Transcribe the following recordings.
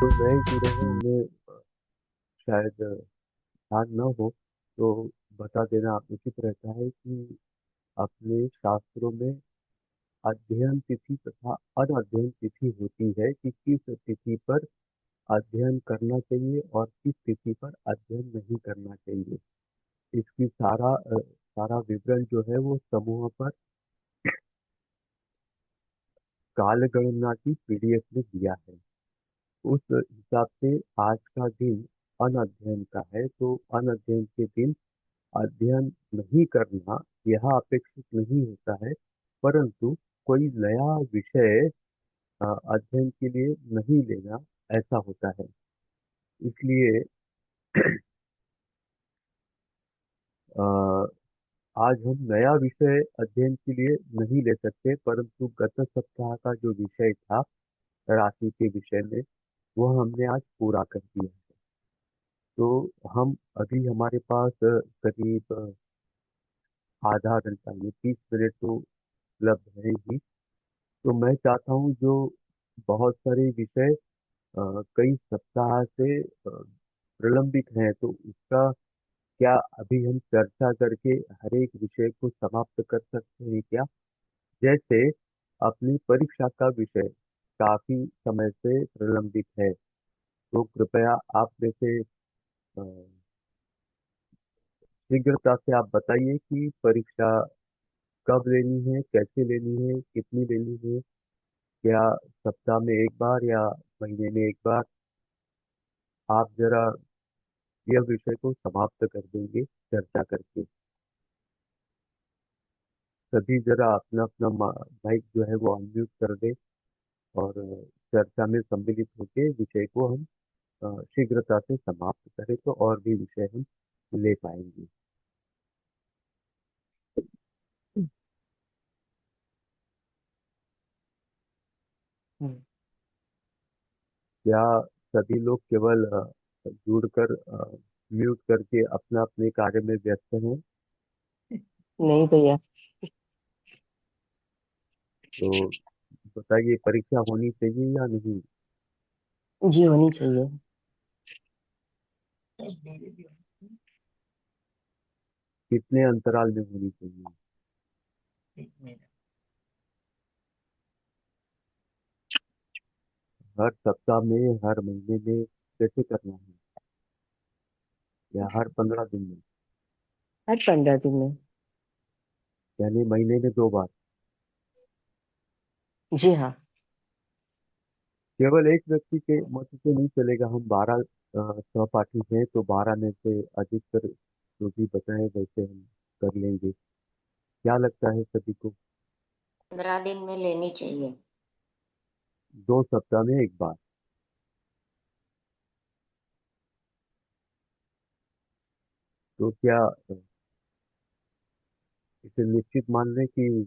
जो नए जुड़े हैं उन्हें शायद ध्यान न हो, तो बता देना उचित रहता है कि अपने शास्त्रों में अध्ययन तिथि तथा अनध्ययन तिथि होती है कि किस तिथि पर अध्ययन करना चाहिए और किस तिथि पर अध्ययन नहीं करना चाहिए। इसकी सारा विवरण जो है वो समूह पर काल गणना की पीडीएफ में दिया है। उस हिसाब से आज का दिन अनध्ययन का है, तो अनध्ययन के दिन अध्ययन नहीं करना यह अपेक्षित नहीं होता है, परंतु कोई नया विषय अध्ययन के लिए नहीं लेना ऐसा होता है। इसलिए अ, आज हम नया विषय अध्ययन के लिए नहीं ले सकते, परंतु गत सप्ताह का जो विषय था राशि के विषय में, वह हमने आज पूरा कर दिया है। तो हम अभी हमारे पास करीब आधा घंटा ये 30 मिनट तो उपलब्ध है ही। तो मैं चाहता हूँ जो बहुत सारे विषय कई सप्ताह से प्रलंबित हैं, तो उसका क्या अभी हम चर्चा करके हर एक विषय को समाप्त कर सकते हैं क्या? जैसे अपनी परीक्षा का विषय काफी समय से प्रलंबित है, तो कृपया आप जैसे शीघ्रता से आप बताइए कि परीक्षा कब लेनी है, कैसे लेनी है, कितनी लेनी है, क्या सप्ताह में एक बार या महीने में एक बार। आप जरा यह विषय को समाप्त कर देंगे चर्चा करके। सभी जरा अपना अपना माइक जो है वो अनम्यूट कर दे और चर्चा में सम्मिलित होकर विषय को हम शीघ्रता से समाप्त करें, तो और भी विषय हम ले पाएंगे। हम्म। क्या सभी लोग केवल जुड़कर म्यूट करके अपना अपने कार्य में व्यस्त हैं? नहीं भैया। तो बताइए, परीक्षा होनी चाहिए या नहीं? जी होनी चाहिए। कितने अंतराल में होनी चाहिए? हर सप्ताह में, हर महीने में, कैसे करना है, या हर 15 दिन में? हर 15 दिन में। यानी महीने में 2 बार? जी हाँ। केवल एक व्यक्ति के मत से नहीं चलेगा। हम 12 सहपाठी हैं, तो 12 में से अधिकतर जो भी बताएं वैसे हम कर लेंगे। क्या लगता है सभी को? 15 दिन में लेनी चाहिए। 2 सप्ताह में एक बार। तो क्या इसे निश्चित मान लें कि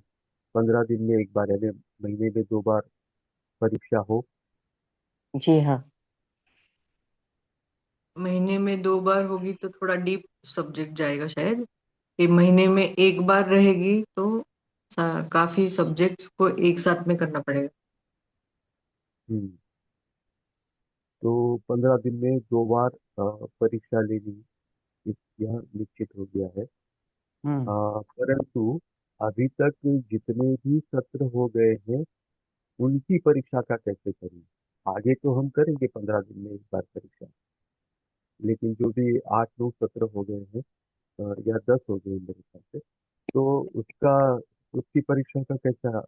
15 दिन में एक बार, यानी महीने में 2 बार परीक्षा हो? जी हाँ। महीने में 2 बार होगी तो थोड़ा डीप सब्जेक्ट जाएगा शायद। ये महीने में एक बार रहेगी तो काफी सब्जेक्ट्स को एक साथ में करना पड़ेगा। हम्म। तो 15 दिन में 2 बार परीक्षा लेनी, यह निश्चित हो गया है। हम्म। परंतु अभी तक जितने भी सत्र हो गए हैं उनकी परीक्षा का कैसे करें? आगे तो हम करेंगे 15 दिन में एक बार परीक्षा, लेकिन जो भी 8 9 सत्र हो गए हैं या 10 हो गए मेरे ख्याल से, तो उसका उसकी परीक्षा का कैसा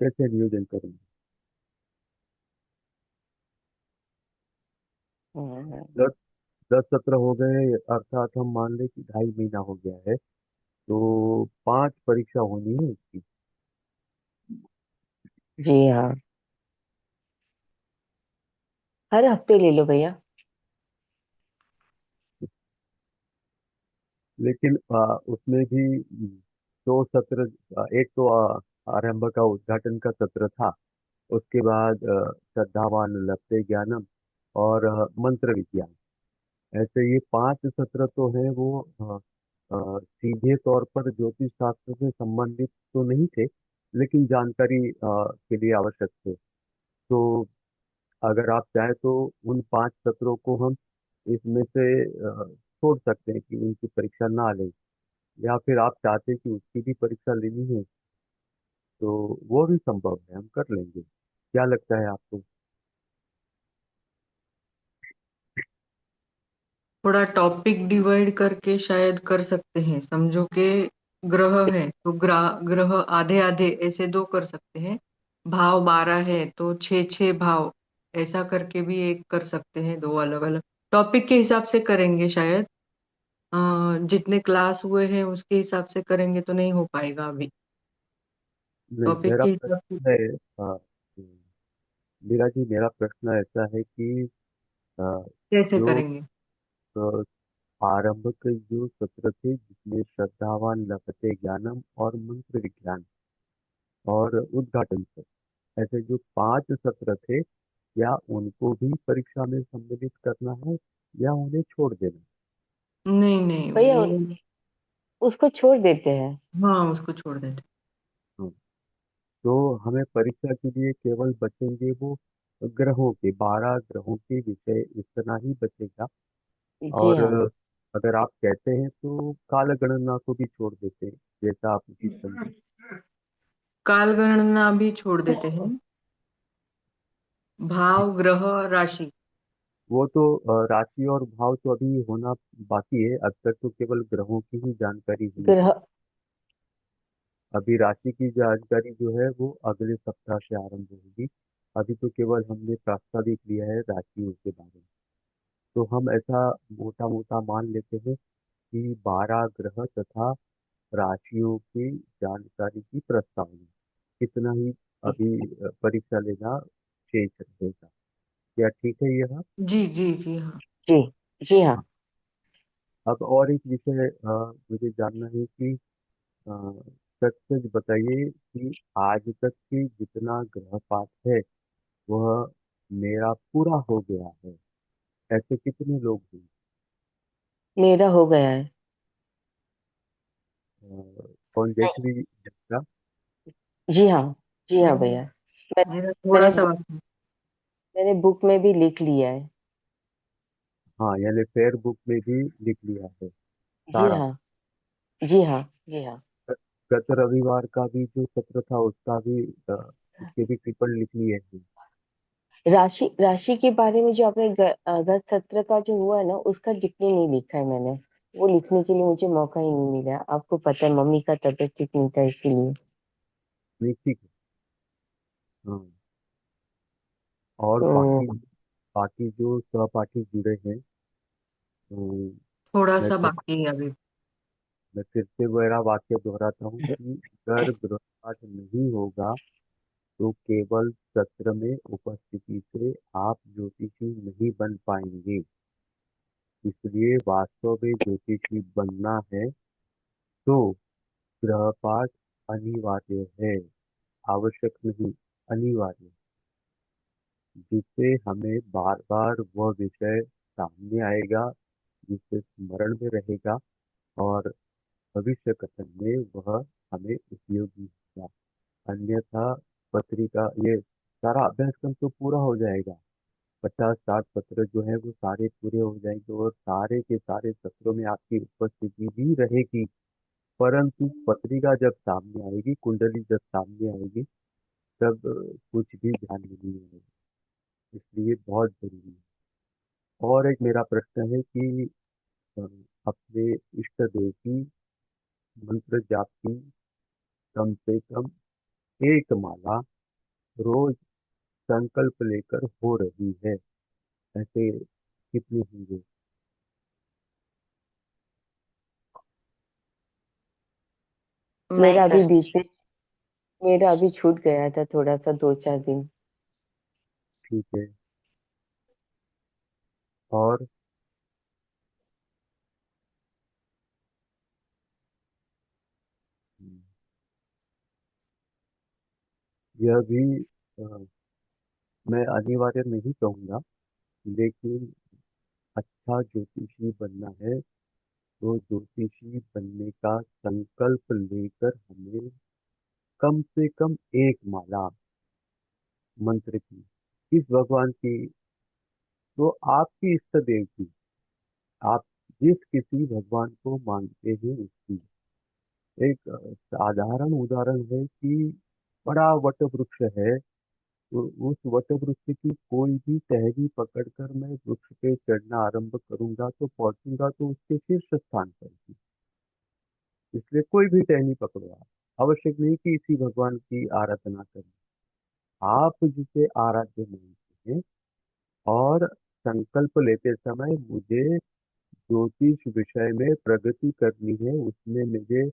कैसे नियोजन करेंगे? हम्म। 10 10 सत्र हो गए, अर्थात हम मान लें कि 2.5 महीना हो गया है, तो 5 परीक्षा होनी है उसकी। जी हाँ। हर हफ्ते ले लो भैया। लेकिन उसमें भी 2 सत्र, एक तो आरंभ का उद्घाटन का सत्र था, उसके बाद श्रद्धावान लभते ज्ञानम और मंत्र विज्ञान। ऐसे ये 5 सत्र तो हैं, वो सीधे तौर पर ज्योतिष शास्त्र से संबंधित तो नहीं थे, लेकिन जानकारी के लिए आवश्यक थे। तो अगर आप चाहें तो उन 5 सत्रों को हम इसमें से छोड़ सकते हैं कि उनकी परीक्षा ना लें, या फिर आप चाहते हैं कि उसकी भी परीक्षा लेनी है तो वो भी संभव है, हम कर लेंगे। क्या लगता है आपको? थोड़ा टॉपिक डिवाइड करके शायद कर सकते हैं। समझो कि ग्रह है तो ग्रह आधे आधे ऐसे दो कर सकते हैं। भाव 12 है तो 6 6 भाव ऐसा करके भी एक कर सकते हैं, दो अलग अलग टॉपिक के हिसाब से करेंगे शायद। जितने क्लास हुए हैं उसके हिसाब से करेंगे तो नहीं हो पाएगा अभी। नहीं, टॉपिक मेरा के हिसाब से प्रश्न है, अ, मीरा जी, मेरा प्रश्न ऐसा है कि अ, कैसे जो करेंगे। अ, आरंभ के जो सत्र थे जिसमें श्रद्धावान लभते ज्ञानम और मंत्र विज्ञान और उद्घाटन सत्र, ऐसे जो 5 सत्र थे, क्या उनको भी परीक्षा में सम्मिलित करना है या उन्हें छोड़ देना नहीं नहीं भैया वो, उसको छोड़ देते हैं। हाँ उसको छोड़ देते। है? तो हमें परीक्षा के लिए केवल बचेंगे वो ग्रहों के, 12 ग्रहों के विषय, इतना ही बचेगा। जी और हाँ। अगर आप कहते हैं तो काल गणना को भी छोड़ देते हैं, जैसा आप उचित समझे। काल गणना भी छोड़ देते हैं। भाव ग्रह राशि। वो तो राशि और भाव तो अभी होना बाकी है, अब तक तो केवल ग्रहों की ही जानकारी हुई है। ग्रह। अभी राशि की जानकारी जो है वो अगले सप्ताह से आरंभ होगी। अभी तो केवल हमने प्रास्ताविक लिया है राशियों के बारे में। तो हम ऐसा मोटा मोटा मान लेते हैं कि 12 ग्रह तथा राशियों की जानकारी की प्रस्तावना, इतना ही अभी परीक्षा लेना शेष रहेगा। क्या ठीक है यह? जी जी जी हाँ। जी। जी हाँ। अब और एक विषय मुझे जानना है कि अ, सच सच बताइए कि आज तक की जितना गृहपाठ है वह मेरा पूरा हो गया है, ऐसे कितने लोग हैं? मेरा हो गया है। कौन देख लीजिए जरा। जी हाँ। जी हाँ मेरा भैया। मैं, मेरा थोड़ा मैंने सा बुक बाकी। मैंने बुक में भी लिख लिया है। हाँ, यानी फेयर बुक में भी लिख लिया है जी सारा। हाँ। जी हाँ। जी हाँ। गत रविवार का भी जो सत्र था उसका भी उसके भी टिप्पणी लिख लिए हैं। राशि राशि के बारे में जो आपने गत सत्र का जो हुआ है ना, उसका डिक्री नहीं लिखा है मैंने। वो लिखने के लिए मुझे मौका ही नहीं मिला। आपको पता है मम्मी का तबीयत ठीक नहीं था इसीलिए। नहीं, ठीक है। हाँ, और तो बाकी बाकी जो सहपाठी जुड़े हैं, थोड़ा मैं सा फिर बाकी है अभी। मैं फिर से मेरा वाक्य दोहराता हूँ कि अगर गृहपाठ नहीं होगा तो केवल सत्र में उपस्थिति से आप ज्योतिषी नहीं बन पाएंगे। इसलिए वास्तव में ज्योतिषी बनना है तो गृहपाठ अनिवार्य है, आवश्यक नहीं, अनिवार्य, जिससे हमें बार बार वह विषय सामने आएगा, जिससे स्मरण में रहेगा और भविष्य कथन में वह हमें उपयोगी होगा। अन्यथा पत्रिका, ये सारा अभ्यासक्रम तो पूरा हो जाएगा, 50 60 पत्र जो है वो सारे पूरे हो जाएंगे और सारे के सारे सत्रों में आपकी उपस्थिति भी रहेगी, परंतु पत्रिका जब सामने आएगी, कुंडली जब सामने आएगी, तब कुछ भी ध्यान में नहीं आएगा। इसलिए बहुत जरूरी है। और एक मेरा प्रश्न है कि अ, अपने इष्ट देव की मंत्र जाप की कम से कम एक माला रोज संकल्प लेकर हो रही है, ऐसे कितने होंगे? मैं मेरा अभी कर बीच में मेरा अभी छूट गया था थोड़ा सा, 2 4 दिन। ठीक है। और यह भी मैं अनिवार्य नहीं कहूँगा, लेकिन अच्छा ज्योतिषी बनना है तो ज्योतिषी बनने का संकल्प लेकर हमें कम से कम एक माला मंत्र की किस भगवान की? तो आपकी इष्ट देव की, आप जिस किसी भगवान को मानते हैं उसकी। एक साधारण उदाहरण है कि बड़ा वट वृक्ष है, तो उस वट वृक्ष की कोई भी टहनी पकड़कर मैं वृक्ष पे चढ़ना आरंभ करूंगा तो पहुंचूंगा तो उसके शीर्ष स्थान पर ही। इसलिए कोई भी टहनी पकड़ो आप, आवश्यक नहीं कि इसी भगवान की आराधना करें। आप जिसे आराध्य मानते हैं, और संकल्प लेते समय मुझे ज्योतिष विषय में प्रगति करनी है, उसमें मुझे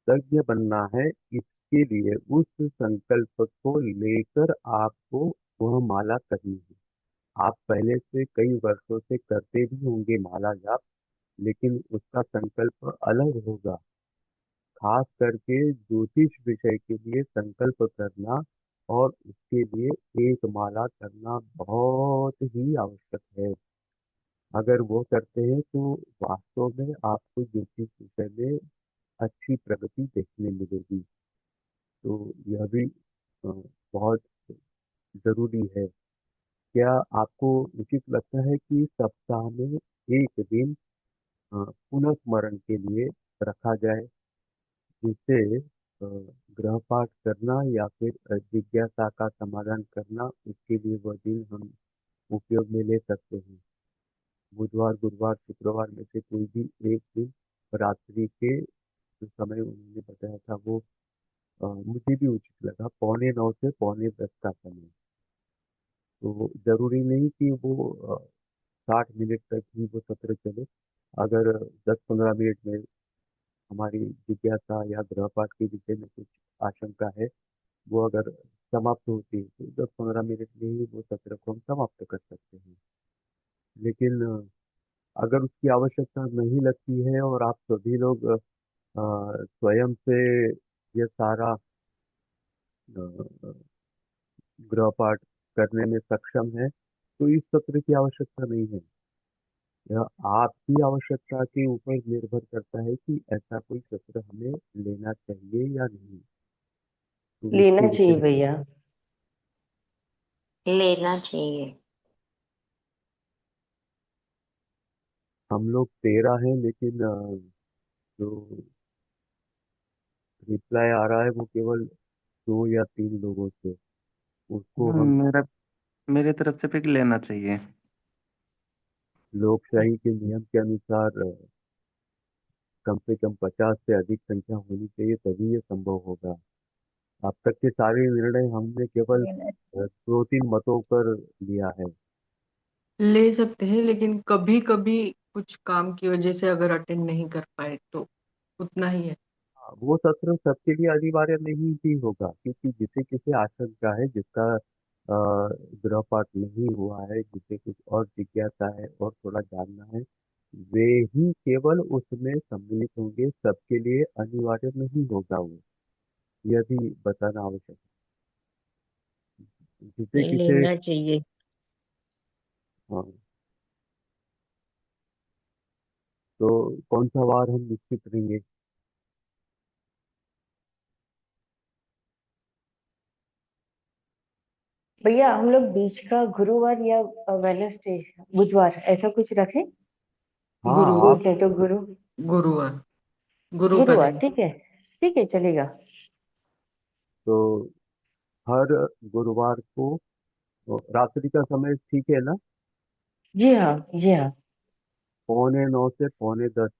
तज्ञ बनना है, इसके लिए उस संकल्प को लेकर आपको वह माला करनी है। आप पहले से कई वर्षों से करते भी होंगे माला जाप, लेकिन उसका संकल्प अलग होगा। खास करके ज्योतिष विषय के लिए संकल्प करना और उसके लिए एक माला करना बहुत ही आवश्यक है। अगर वो करते हैं तो वास्तव में आपको ज्योतिष विषय में अच्छी प्रगति देखने मिलेगी। तो यह भी बहुत जरूरी है। क्या आपको उचित लगता है कि सप्ताह में एक दिन पुनः स्मरण के लिए रखा जाए, जिससे ग्रह पाठ करना या फिर जिज्ञासा का समाधान करना, उसके लिए वह दिन हम उपयोग में ले सकते हैं? बुधवार, गुरुवार, शुक्रवार में से कोई भी एक दिन रात्रि के जो समय उन्होंने बताया था वो मुझे भी उचित लगा, 9:45 से 9:45 का समय। तो जरूरी नहीं कि वो 60 मिनट तक ही वो सत्र चले। अगर 10-15 मिनट में हमारी जिज्ञासा या गृहपाठ के विषय में कुछ आशंका है, वो अगर समाप्त होती है तो 10-15 मिनट में ही वो सत्र को हम समाप्त कर सकते हैं। लेकिन अगर उसकी आवश्यकता नहीं लगती है और आप सभी लोग स्वयं से ये सारा गृहपाठ करने में सक्षम है, तो इस सत्र की आवश्यकता नहीं है। यह आपकी आवश्यकता के ऊपर निर्भर करता है कि ऐसा कोई सत्र हमें लेना चाहिए या नहीं। तो इसके लेना विषय चाहिए में भैया। लेना चाहिए। हम लोग 13 हैं, लेकिन जो रिप्लाई आ रहा है वो केवल 2 या 3 लोगों से। उसको हम मेरा मेरी तरफ से पिक लेना चाहिए। लोकशाही के नियम के अनुसार कम से कम 50 से अधिक संख्या होनी चाहिए, तभी ये संभव होगा। अब तक के सारे निर्णय हमने केवल 2-3 मतों पर लिया है। ले सकते हैं, लेकिन कभी कभी कुछ काम की वजह से अगर अटेंड नहीं कर पाए तो उतना ही है। वो सत्र सबके लिए अनिवार्य नहीं भी होगा, क्योंकि जिसे किसी आशंका है, जिसका गृहपाठ नहीं हुआ है, जिसे कुछ और जिज्ञासा है और थोड़ा जानना है, वे ही केवल उसमें सम्मिलित होंगे। सबके लिए अनिवार्य नहीं होगा वो, यह भी बताना आवश्यक है। जिसे किसे लेना चाहिए। हाँ, तो कौन सा वार हम निश्चित करेंगे? भैया हम लोग बीच का गुरुवार या वेनसडे, बुधवार ऐसा कुछ रखें। हाँ गुरु आप बोलते हैं तो गुरु, गुरुवार, गुरु का गुरुवार दिन। ठीक है। ठीक है चलेगा। तो हर गुरुवार को रात्रि का समय ठीक है ना? जी हाँ, जी हाँ। 9:45 से 9:45।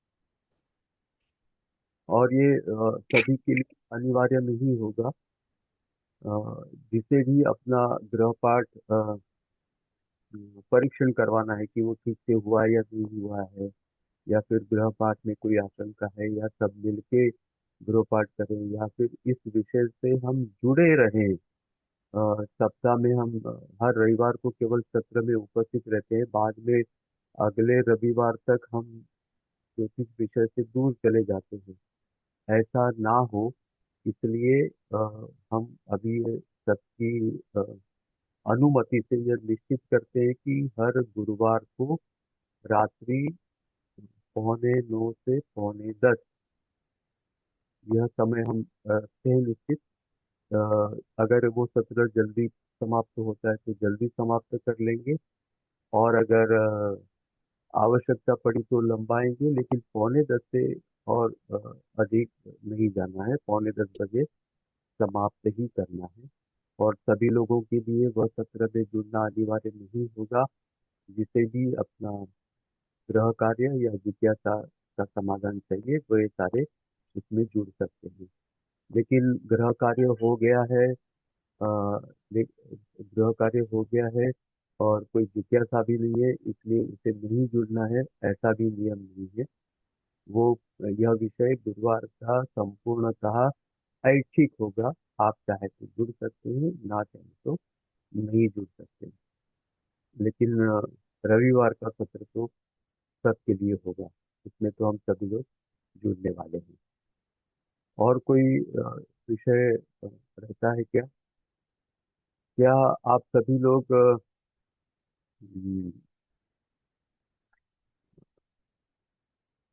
और ये सभी के लिए अनिवार्य नहीं होगा। अ, जिसे भी अपना गृहपाठ परीक्षण करवाना है कि वो ठीक से हुआ है या नहीं हुआ है, या फिर गृहपाठ में कोई आशंका है, या सब मिलके गृहपाठ करें, या फिर इस विषय से हम जुड़े रहें। सप्ताह में हम हर रविवार को केवल सत्र में उपस्थित रहते हैं, बाद में अगले रविवार तक हम ज्योतिष विषय से दूर चले जाते हैं। ऐसा ना हो, इसलिए हम अभी सबकी अनुमति से यह निश्चित करते हैं कि हर गुरुवार को रात्रि 9:45 से 9:45 यह समय हम रखते हैं निश्चित। अगर वो सत्र जल्दी समाप्त होता है तो जल्दी समाप्त कर लेंगे, और अगर आवश्यकता पड़ी तो लंबाएंगे, लेकिन 9:45 से और अधिक नहीं जाना है। 9:45 बजे समाप्त ही करना है। और सभी लोगों के लिए वह सत्र में जुड़ना अनिवार्य नहीं होगा। जिसे भी अपना गृह कार्य या जिज्ञासा का समाधान चाहिए, वो ये सारे इसमें जुड़ सकते हैं। लेकिन गृह कार्य हो गया है, गृह कार्य हो गया है और कोई जिज्ञासा भी नहीं है, इसलिए उसे नहीं जुड़ना है, ऐसा भी नियम नहीं है। वो यह विषय गुरुवार का संपूर्णतः ऐच्छिक होगा। आप चाहे तो जुड़ सकते हैं, ना चाहे तो नहीं जुड़ सकते। लेकिन रविवार का सत्र तो सबके लिए होगा, इसमें तो हम सभी लोग जुड़ने वाले हैं। और कोई विषय रहता है क्या? क्या आप सभी लोग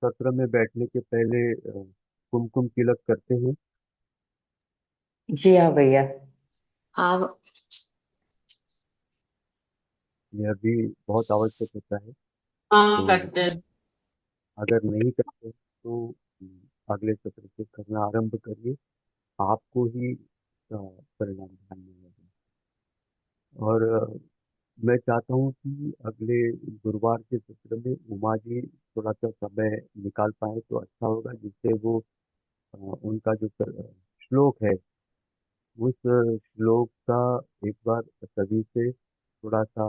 सत्र में बैठने के पहले कुमकुम तिलक करते हैं? जी हाँ भैया। हाँ। यह भी बहुत आवश्यक होता है। हाँ, तो करते हैं। अगर नहीं करते तो अगले सत्र से करना आरंभ करिए, आपको ही परिणाम ध्यान में आएगा। और मैं चाहता हूँ कि अगले गुरुवार के सत्र में उमा जी थोड़ा सा समय निकाल पाए तो अच्छा होगा, जिससे वो उनका जो श्लोक है, उस श्लोक का एक बार सभी से थोड़ा सा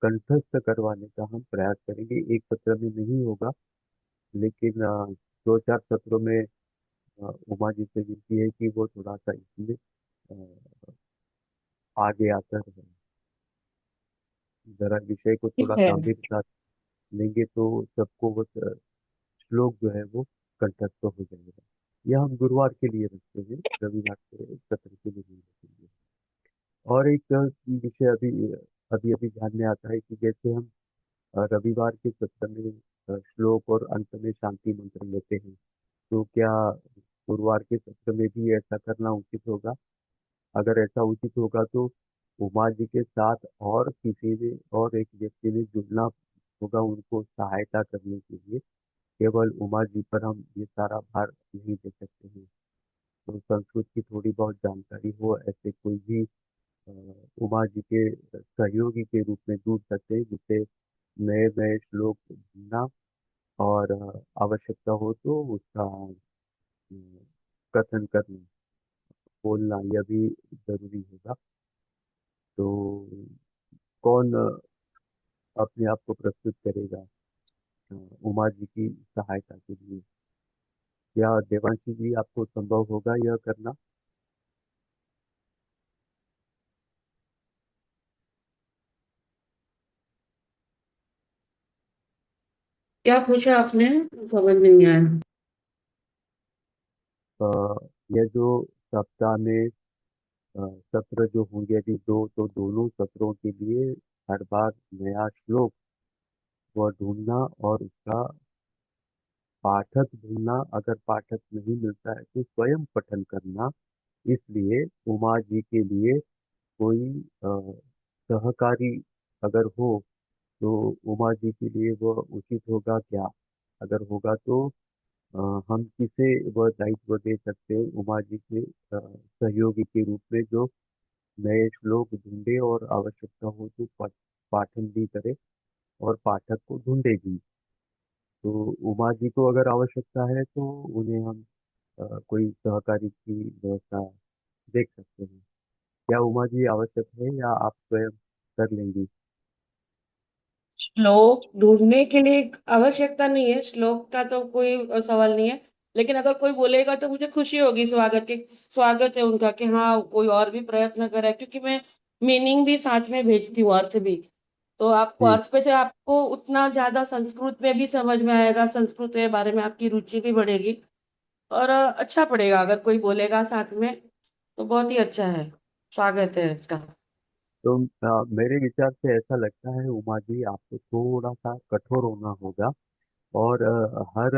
कंठस्थ करवाने का हम प्रयास करेंगे। एक सत्र में नहीं होगा, लेकिन 2-4 सत्रों में उमा जी से विनती है कि वो थोड़ा सा इसमें अ, आगे आकर जरा विषय को थोड़ा ठीक है। गंभीरता से लेंगे तो सबको वो श्लोक जो है वो कंठस्थ हो जाएगा। यह हम गुरुवार के लिए रखते हैं, रविवार के सत्र के लिए नहीं रखेंगे। और एक विषय अभी अभी अभी ध्यान में आता है कि जैसे हम रविवार के सत्र में श्लोक और अंत में शांति मंत्र लेते हैं, तो क्या गुरुवार के सत्र में भी ऐसा करना उचित होगा? अगर ऐसा उचित होगा तो उमा जी के साथ और किसी ने और एक व्यक्ति ने जुड़ना होगा उनको सहायता करने के लिए। केवल उमा जी पर हम ये सारा भार नहीं दे सकते हैं। तो संस्कृत की थोड़ी बहुत जानकारी हो ऐसे कोई भी अ, उमा जी के सहयोगी के रूप में जुड़ सकते हैं, जिससे नए नए श्लोक ढूंढना और आवश्यकता हो तो उसका कथन करना, बोलना, यह भी जरूरी होगा। तो कौन अपने आप को प्रस्तुत करेगा उमा जी की सहायता के लिए? क्या देवांशी जी आपको संभव होगा यह करना? क्या पूछा आपने? समझ नहीं आया। अ, यह जो सप्ताह में सत्र जो होंगे, यदि दो तो दोनों सत्रों के लिए हर बार नया श्लोक वह ढूंढना और उसका पाठक ढूंढना, अगर पाठक नहीं मिलता है तो स्वयं पठन करना। इसलिए उमा जी के लिए कोई सहकारी अगर हो तो उमा जी के लिए वह उचित होगा क्या? अगर होगा तो अ, हम किसे वह दायित्व दे सकते हैं उमा जी के सहयोगी के रूप में, जो नए श्लोक ढूंढे और आवश्यकता हो तो पाठन भी करे और पाठक को ढूंढे भी। तो उमा जी को अगर आवश्यकता है तो उन्हें हम कोई सहकारी की व्यवस्था देख सकते हैं। क्या उमा जी आवश्यक है या आप स्वयं कर लेंगी? श्लोक ढूंढने के लिए आवश्यकता नहीं है, श्लोक का तो कोई सवाल नहीं है। लेकिन अगर कोई बोलेगा तो मुझे खुशी होगी, स्वागत है उनका कि हाँ कोई और भी प्रयत्न करे, क्योंकि मैं मीनिंग भी साथ में भेजती हूँ, अर्थ भी। तो आपको जी। अर्थ पे से आपको उतना ज्यादा संस्कृत में भी समझ में आएगा, संस्कृत के बारे में आपकी रुचि भी बढ़ेगी। और अच्छा पड़ेगा अगर कोई बोलेगा साथ में, तो बहुत ही अच्छा है। स्वागत है इसका। तो मेरे विचार से ऐसा लगता है उमा जी आपको थोड़ा सा कठोर होना होगा। और हर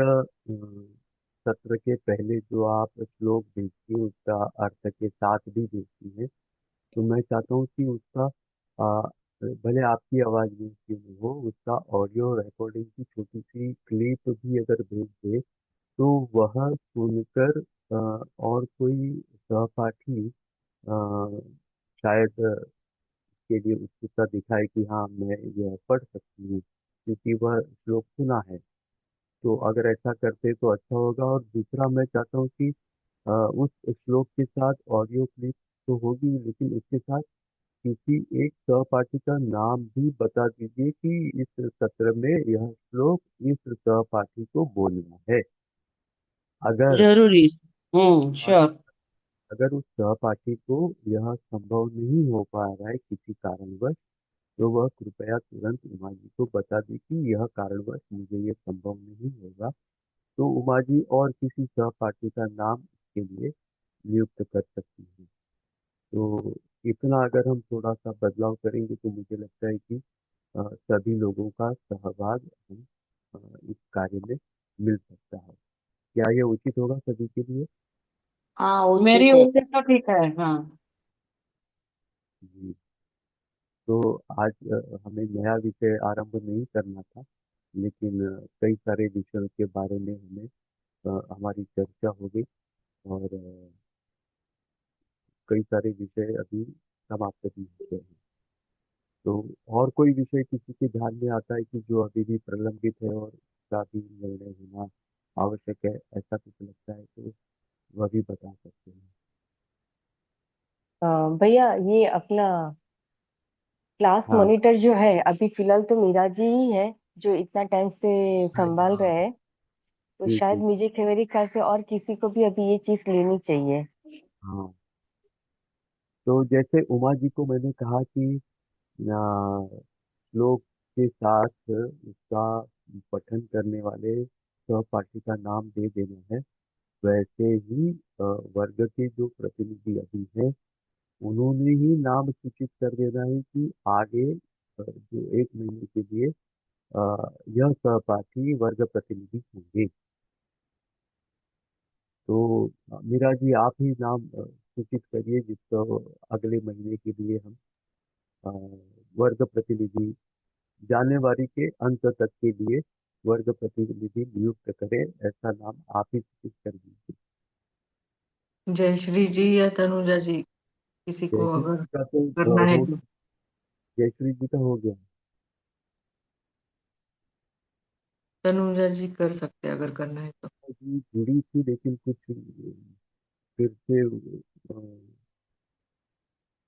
सत्र के पहले जो आप श्लोक भेजती हैं उसका अर्थ के साथ भी भेजती हैं, तो मैं चाहता हूँ कि उसका आ, भले आपकी आवाज में क्यों नहीं हो, उसका ऑडियो रिकॉर्डिंग की छोटी सी क्लिप भी अगर भेज दे तो वह सुनकर और कोई सहपाठी शायद के लिए उत्सुकता दिखाए कि हाँ मैं यह पढ़ सकती हूँ क्योंकि वह श्लोक सुना है। तो अगर ऐसा करते तो अच्छा होगा। और दूसरा मैं चाहता हूँ कि उस श्लोक के साथ ऑडियो क्लिप तो होगी, लेकिन उसके साथ किसी एक सहपाठी का नाम भी बता दीजिए कि इस सत्र में यह श्लोक इस सहपाठी को बोलना है। अगर जरूरी। श्योर। अगर उस सहपाठी को यह संभव नहीं हो पा रहा है किसी कारणवश, तो वह कृपया तुरंत उमा जी को बता दी कि यह कारणवश मुझे ये संभव नहीं होगा। तो उमा जी और किसी सहपाठी का नाम इसके लिए नियुक्त कर सकती हैं। तो इतना अगर हम थोड़ा सा बदलाव करेंगे तो मुझे लगता है कि सभी लोगों का सहभाग हम अ, इस कार्य में मिल सकता है। क्या यह उचित होगा सभी के लिए? हाँ, मेरी उचित है। ओर से तो ठीक है। हाँ। जी। तो आज हमें नया विषय आरंभ नहीं करना था, लेकिन कई सारे विषयों के बारे में हमें हमारी चर्चा हो गई। और कई सारे विषय अभी समाप्त भी हुए हैं। तो और कोई विषय किसी के ध्यान में आता है कि जो अभी भी प्रलंबित है और उसका भी निर्णय होना आवश्यक है, ऐसा कुछ लगता है तो वह भी बता सकते हैं। भैया, ये अपना क्लास हाँ। मॉनिटर जो है, अभी फिलहाल तो मीरा जी ही है जो इतना टाइम से संभाल हाँ। रहे हैं। तो जी शायद जी। मेरे ख्याल से और किसी को भी अभी ये चीज लेनी चाहिए। हाँ। तो जैसे उमा जी को मैंने कहा कि श्लोक के साथ उसका पठन करने वाले सहपाठी का नाम दे देना है, वैसे ही वर्ग के जो प्रतिनिधि अभी हैं उन्होंने ही नाम सूचित कर देना है कि आगे जो 1 महीने के लिए यह सहपाठी वर्ग प्रतिनिधि होंगे। तो मीरा जी आप ही नाम सूचित करिए जिसको अगले महीने के लिए हम अ, वर्ग प्रतिनिधि जानवरी के अंत तक के लिए वर्ग प्रतिनिधि नियुक्त करें, ऐसा नाम आप ही सूचित कर दीजिए। जयश्री जी या तनुजा जी, किसी को जयश्री अगर जी का तो करना है हो तो। जयश्री जी का हो गया। तनुजा जी कर सकते हैं अगर करना है तो। जी जुड़ी थी लेकिन कुछ फिर से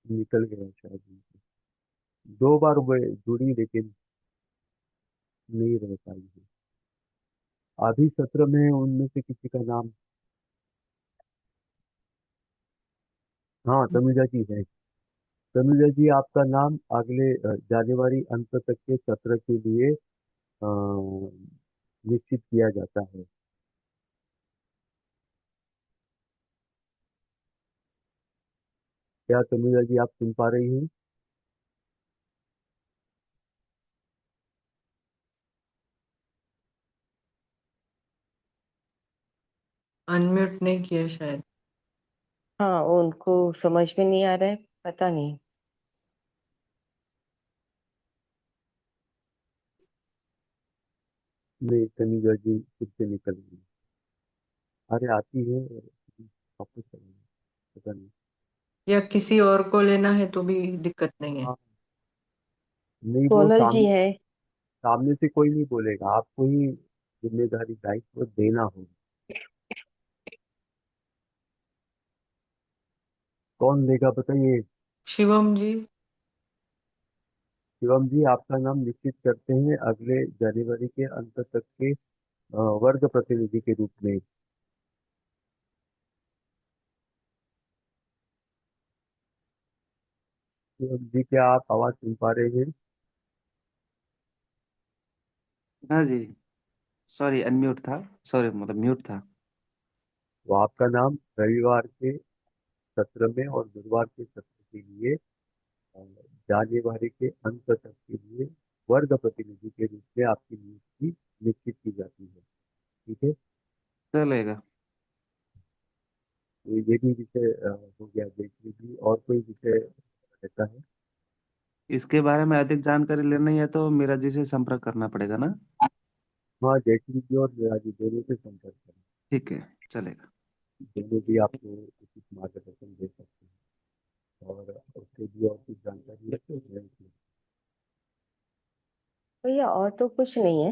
निकल गया शायद उनसे। 2 बार वो जुड़ी लेकिन नहीं रह पाई है। अभी सत्र में उनमें से किसी का नाम, हाँ तनुजा जी है। तनुजा जी आपका नाम अगले जनवरी अंत तक के सत्र के लिए निश्चित किया जाता है। क्या तनुजा जी आप सुन पा रही हैं? अनम्यूट नहीं किया शायद। हाँ, उनको समझ में नहीं आ रहा है, पता नहीं। नहीं, तनुजा जी फिर से निकल गई। अरे आती है और वापस चली गई, पता नहीं। या किसी और को लेना है तो भी दिक्कत नहीं है। हाँ। नहीं वो सोनल जी सामने है। सामने से कोई नहीं बोलेगा, आपको ही जिम्मेदारी दायित्व देना होगा। कौन लेगा बताइए? शिवम जी। शिवम जी आपका नाम निश्चित करते हैं अगले जनवरी के अंत तक के वर्ग प्रतिनिधि के रूप में। शिवम जी क्या आप आवाज सुन पा रहे हैं? हाँ जी। सॉरी, अनम्यूट था। सॉरी, मतलब म्यूट था। तो आपका नाम रविवार के सत्र में और गुरुवार के सत्र के लिए जानवरी के अंत तक के लिए वर्ग प्रतिनिधि के रूप में आपकी नियुक्ति निश्चित की जाती है। ठीक है। चलेगा। तो ये भी विषय हो गया देख लीजिए। और कोई विषय रहता है? इसके बारे में अधिक जानकारी लेनी है तो मीरा जी से संपर्क करना पड़ेगा ना। हाँ, जैटली जी और मीरा जी दोनों से संपर्क करें। ठीक है, चलेगा। दोनों भी आपको उचित मार्गदर्शन दे सकते हैं। और उससे भी और कुछ जानकारी है तो जरूर कीजिए। भैया और तो कुछ नहीं है।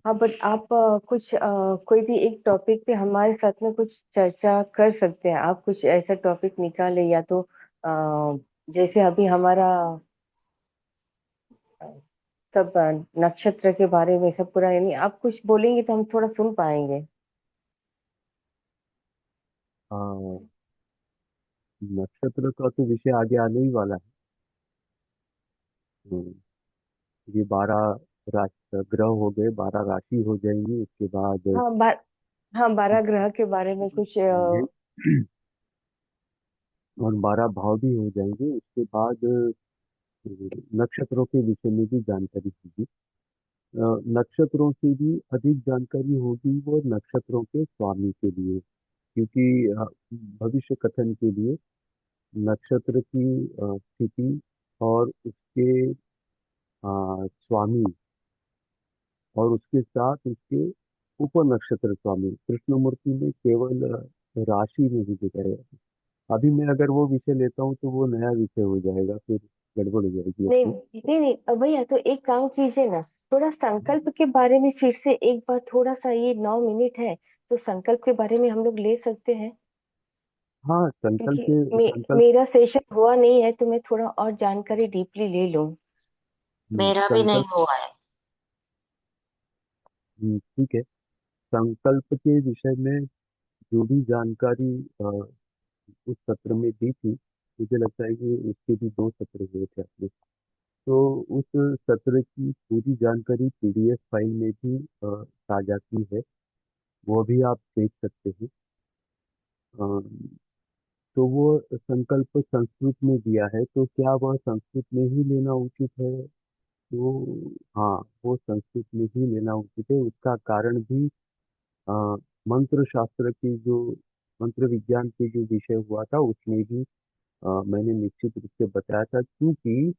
हाँ बट आप कुछ कोई भी एक टॉपिक पे हमारे साथ में कुछ चर्चा कर सकते हैं। आप कुछ ऐसा टॉपिक निकाले या तो जैसे अभी हमारा अ, सब नक्षत्र के बारे में सब पूरा, यानी आप कुछ बोलेंगे तो हम थोड़ा सुन पाएंगे। हाँ, नक्षत्र का तो विषय आगे आने ही वाला है। हम्म, ये 12 राशि ग्रह हो गए, 12 राशि हो जाएंगी उसके बाद। हाँ हाँ 12 ग्रह के बारे में कुछ ये और 12 भाव भी हो जाएंगे उसके बाद। नक्षत्रों के विषय में भी जानकारी होगी। नक्षत्रों से भी अधिक जानकारी होगी वो नक्षत्रों के स्वामी के लिए, क्योंकि भविष्य कथन के लिए नक्षत्र की स्थिति और उसके स्वामी और उसके साथ उसके उप नक्षत्र स्वामी कृष्णमूर्ति में केवल राशि में ही दिखाया है। अभी मैं अगर वो विषय लेता हूँ तो वो नया विषय हो जाएगा, फिर गड़बड़ हो जाएगी नहीं अपनी। नहीं नहीं भैया तो एक काम कीजिए ना, थोड़ा संकल्प के बारे में फिर से एक बार थोड़ा सा, ये 9 मिनट है तो संकल्प के बारे में हम लोग ले सकते हैं। हाँ, क्योंकि संकल्प। मेरा सेशन हुआ नहीं है तो मैं थोड़ा और जानकारी डीपली ले लूं। मेरा भी नहीं संकल्प। हुआ है। ठीक है। संकल्प के विषय में जो भी जानकारी उस सत्र में दी थी, मुझे लगता है कि उसके भी 2 सत्र हुए थे अपने। तो उस सत्र की पूरी जानकारी पीडीएफ फाइल में भी साझा की है, वो भी आप देख सकते हैं। अ, तो वो संकल्प संस्कृत में दिया है, तो क्या वह संस्कृत में ही लेना उचित है? तो हाँ, वो संस्कृत में ही लेना उचित है। उसका कारण भी अ, मंत्र शास्त्र की जो मंत्र विज्ञान के जो विषय हुआ था उसमें भी मैंने निश्चित रूप से बताया था, क्योंकि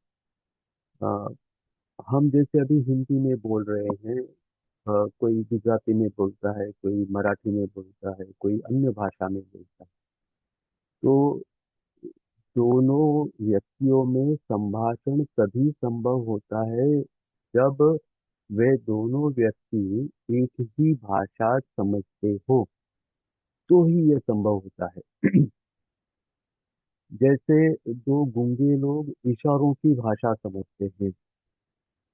अ, हम जैसे अभी हिंदी में बोल रहे हैं, कोई गुजराती में बोलता है, कोई मराठी में बोलता है, कोई अन्य भाषा में बोलता है। तो दोनों व्यक्तियों में संभाषण तभी संभव होता है जब वे दोनों व्यक्ति एक ही भाषा समझते हो, तो ही यह संभव होता है। जैसे दो गूंगे लोग इशारों की भाषा समझते हैं।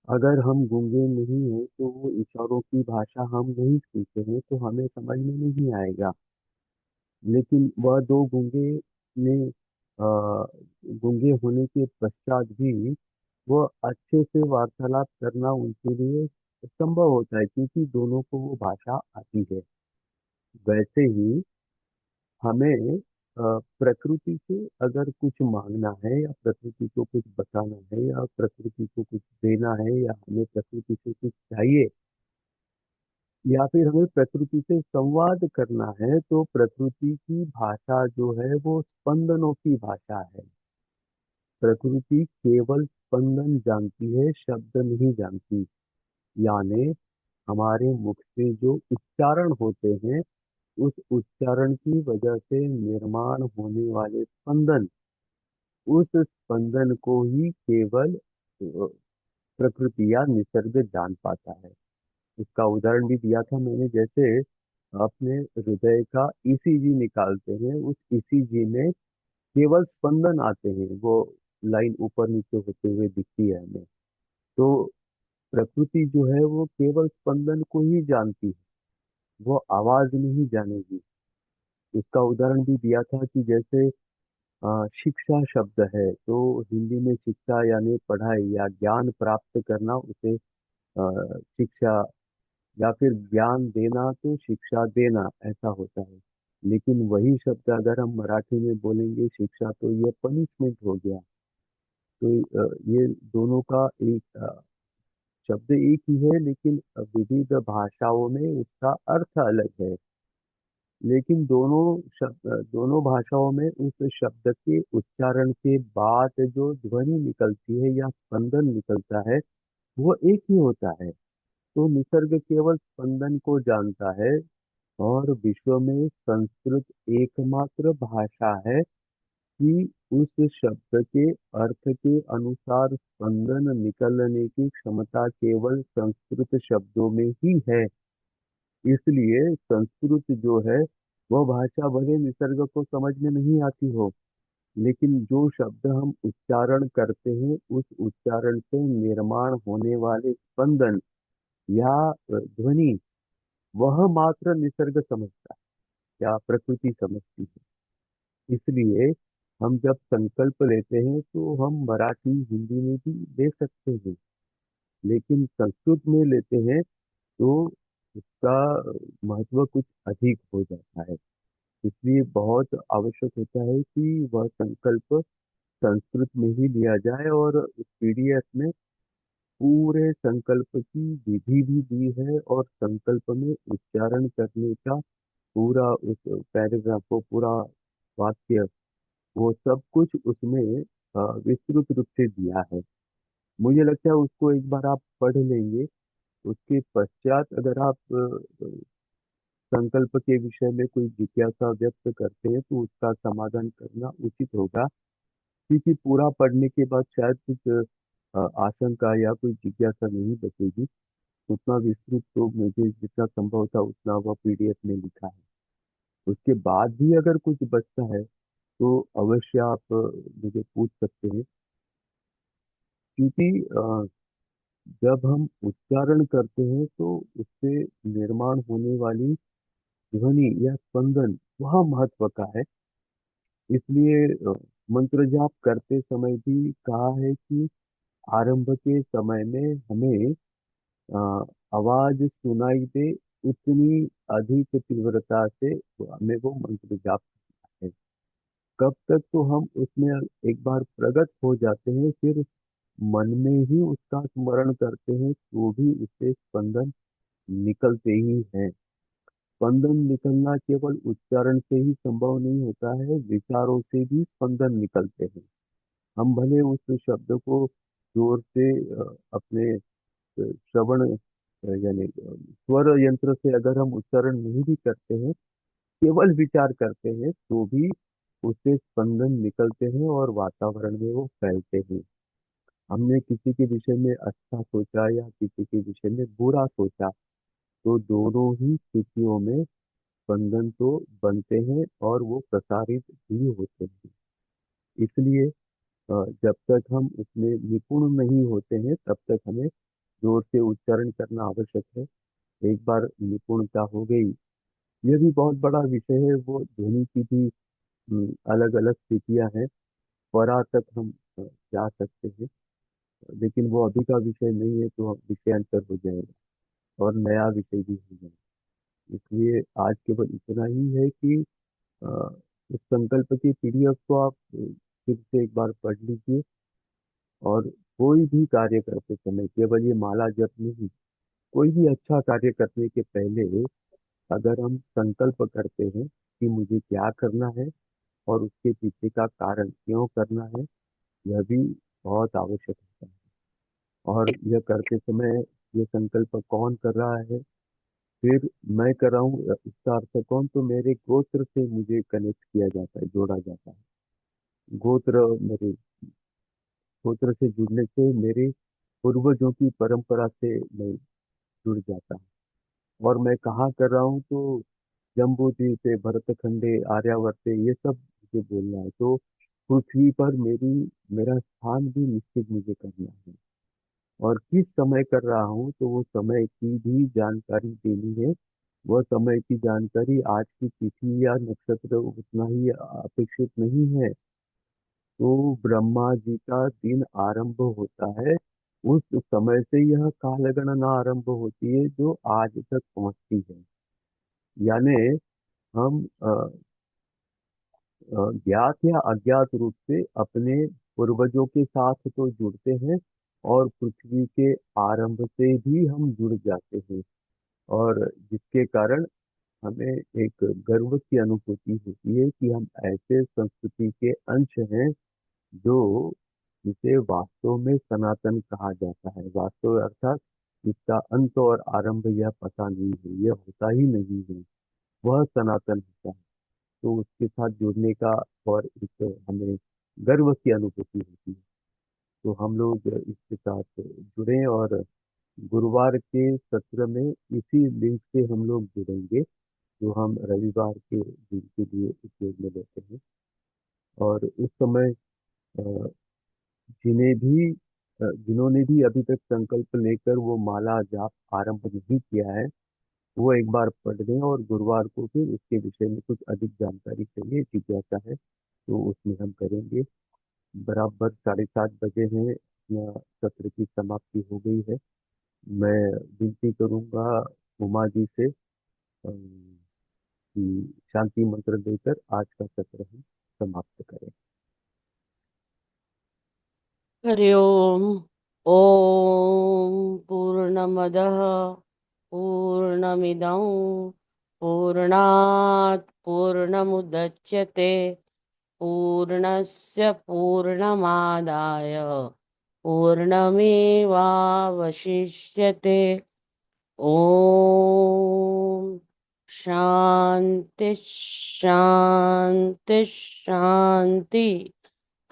अगर हम गूंगे नहीं हैं तो वो इशारों की भाषा हम नहीं सीखते हैं तो हमें समझ में नहीं आएगा। लेकिन वह दो गूंगे ने गूंगे होने के पश्चात भी वो अच्छे से वार्तालाप करना उनके लिए संभव होता है, क्योंकि दोनों को वो भाषा आती है। वैसे ही हमें प्रकृति से अगर कुछ मांगना है या प्रकृति को कुछ बताना है या प्रकृति को कुछ देना है या हमें प्रकृति से कुछ चाहिए या फिर हमें प्रकृति से संवाद करना है, तो प्रकृति की भाषा जो है वो स्पंदनों की भाषा है। प्रकृति केवल स्पंदन जानती है, शब्द नहीं जानती। यानी हमारे मुख से जो उच्चारण होते हैं, उस उच्चारण की वजह से निर्माण होने वाले स्पंदन, उस स्पंदन को ही केवल प्रकृति या निसर्ग जान पाता है। इसका उदाहरण भी दिया था मैंने, जैसे अपने हृदय का ईसीजी निकालते हैं, उस ईसीजी में केवल स्पंदन आते हैं, वो लाइन ऊपर नीचे होते हुए दिखती है हमें। तो प्रकृति जो है वो केवल स्पंदन को ही जानती है, वो आवाज नहीं जानेगी। इसका उदाहरण भी दिया था कि जैसे शिक्षा शब्द है, तो हिंदी में शिक्षा यानी पढ़ाई या ज्ञान प्राप्त करना, उसे शिक्षा, या फिर ज्ञान देना तो शिक्षा देना ऐसा होता है। लेकिन वही शब्द अगर हम मराठी में बोलेंगे शिक्षा, तो ये पनिशमेंट हो गया। तो ये दोनों का एक शब्द एक ही है, लेकिन विविध भाषाओं में उसका अर्थ अलग है। लेकिन दोनों भाषाओं में उस शब्द के उच्चारण के बाद जो ध्वनि निकलती है या स्पंदन निकलता है, वो एक ही होता है। तो निसर्ग केवल स्पंदन को जानता है, और विश्व में संस्कृत एकमात्र भाषा है कि उस शब्द के अर्थ के अनुसार स्पंदन निकलने की क्षमता केवल संस्कृत शब्दों में ही है। इसलिए संस्कृत जो है, वह भाषा भले निसर्ग को समझ में नहीं आती हो, लेकिन जो शब्द हम उच्चारण करते हैं, उस उच्चारण से निर्माण होने वाले स्पंदन या ध्वनि, वह मात्र निसर्ग समझता है या प्रकृति समझती है। इसलिए हम जब संकल्प लेते हैं तो हम मराठी हिंदी में भी ले सकते हैं, लेकिन संस्कृत में लेते हैं तो उसका महत्व कुछ अधिक हो जाता है। इसलिए बहुत आवश्यक होता है कि वह संकल्प संस्कृत में ही लिया जाए, और उस पीडीएफ में पूरे संकल्प की विधि भी दी है, और संकल्प में उच्चारण करने का पूरा उस पैराग्राफ को, पूरा वाक्य, वो सब कुछ उसमें विस्तृत रूप से दिया है। मुझे लगता है उसको एक बार आप पढ़ लेंगे, उसके पश्चात अगर आप संकल्प के विषय में कोई जिज्ञासा व्यक्त करते हैं तो उसका समाधान करना उचित होगा। क्योंकि पूरा पढ़ने के बाद शायद कुछ आशंका या कोई जिज्ञासा नहीं बचेगी। उतना विस्तृत तो मुझे जितना संभव था उतना वह पीडीएफ में लिखा है। उसके बाद भी अगर कुछ बचता है तो अवश्य आप मुझे पूछ सकते हैं। क्योंकि जब हम उच्चारण करते हैं तो उससे निर्माण होने वाली ध्वनि या स्पंदन वह महत्व का है। इसलिए मंत्र जाप करते समय भी कहा है कि आरंभ के समय में हमें अ, आवाज सुनाई दे, उतनी अधिक तीव्रता से हमें वो मंत्र जाप करना है। कब तक तो हम उसमें एक बार प्रगट हो जाते हैं, फिर मन में ही उसका स्मरण करते हैं, तो भी उससे स्पंदन निकलते ही हैं। स्पंदन निकलना केवल उच्चारण से ही संभव नहीं होता है, विचारों से भी स्पंदन निकलते हैं। हम भले उस शब्द को जोर से अपने श्रवण यानी स्वर यंत्र से अगर हम उच्चारण नहीं भी करते हैं, केवल विचार करते हैं, तो भी उससे स्पंदन निकलते हैं और वातावरण में वो फैलते हैं। हमने किसी के विषय में अच्छा सोचा या किसी के विषय में बुरा सोचा, तो दोनों ही स्थितियों में स्पंदन तो बनते हैं और वो प्रसारित भी होते हैं। इसलिए जब तक हम उसमें निपुण नहीं होते हैं, तब तक हमें जोर से उच्चारण करना आवश्यक है। एक बार निपुणता हो गई, यह भी बहुत बड़ा विषय है। वो ध्वनि की भी अलग अलग स्थितियां हैं, परा तक हम जा सकते हैं, लेकिन वो अभी का विषय नहीं है, तो विषयांतर हो जाएगा और नया विषय भी हो जाएगा। इसलिए आज केवल इतना ही है कि अ, इस संकल्प की पीडीएफ को आप फिर से एक बार पढ़ लीजिए, और कोई भी कार्य करते समय, केवल ये माला जप नहीं, कोई भी अच्छा कार्य करने के पहले अगर हम संकल्प करते हैं कि मुझे क्या करना है और उसके पीछे का कारण क्यों करना है, यह भी बहुत आवश्यक होता है। और यह करते समय ये संकल्प कौन कर रहा है, फिर मैं कर रहा हूँ, इसका अर्थ कौन, तो मेरे गोत्र से मुझे कनेक्ट किया जाता है, जोड़ा जाता है। गोत्र, मेरे गोत्र से जुड़ने से मेरे पूर्वजों की परंपरा से मैं जुड़ जाता हूँ। और मैं कहाँ कर रहा हूँ, तो जम्बूद्वीप, भरतखंडे, आर्यावर्ते, ये सब मुझे बोलना है। तो पृथ्वी पर मेरा स्थान भी निश्चित मुझे करना है, और किस समय कर रहा हूँ तो वो समय की भी जानकारी देनी है। वह समय की जानकारी आज की तिथि या नक्षत्र उतना ही अपेक्षित नहीं है। तो ब्रह्मा जी का दिन आरंभ होता है, उस समय से यह कालगणना आरंभ होती है जो आज तक पहुंचती है। यानी हम ज्ञात या अज्ञात रूप से अपने पूर्वजों के साथ तो जुड़ते हैं, और पृथ्वी के आरंभ से भी हम जुड़ जाते हैं, और जिसके कारण हमें एक गर्व की अनुभूति होती है कि हम ऐसे संस्कृति के अंश हैं जो जिसे वास्तव में सनातन कहा जाता है। वास्तव अर्थात इसका अंत और आरंभ यह पता नहीं है, यह होता ही नहीं है, वह सनातन होता है। तो उसके साथ जुड़ने का और एक हमें गर्व की अनुभूति होती है। तो हम लोग इसके साथ जुड़े, और गुरुवार के सत्र में इसी लिंक से हम लोग जुड़ेंगे जो हम रविवार के दिन के लिए उपयोग में लेते हैं। और उस समय अ, जिन्होंने भी अभी तक संकल्प लेकर वो माला जाप आरंभ नहीं किया है, वो एक बार पढ़ लें, और गुरुवार को फिर उसके विषय में कुछ अधिक जानकारी चाहिए, जिज्ञासा है, तो उसमें हम करेंगे। बराबर 7:30 बजे हैं, अपना सत्र की समाप्ति हो गई है। मैं विनती करूंगा उमा जी से कि शांति मंत्र देकर आज का सत्र हम समाप्त करें। हरि ओम। ओम पूर्णमदः पूर्णमिदं पूर्णात् पूर्णमुदच्यते पूर्णस्य पूर्णमादाय पूर्णमेवावशिष्यते। ओम शांति शांति शांति।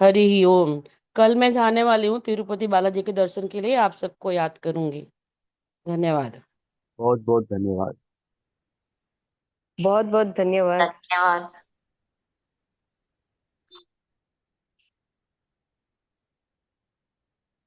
हरि ओम। कल मैं जाने वाली हूँ तिरुपति बालाजी के दर्शन के लिए, आप सबको याद करूंगी। धन्यवाद। बहुत बहुत धन्यवाद। बहुत बहुत धन्यवाद। धन्यवाद।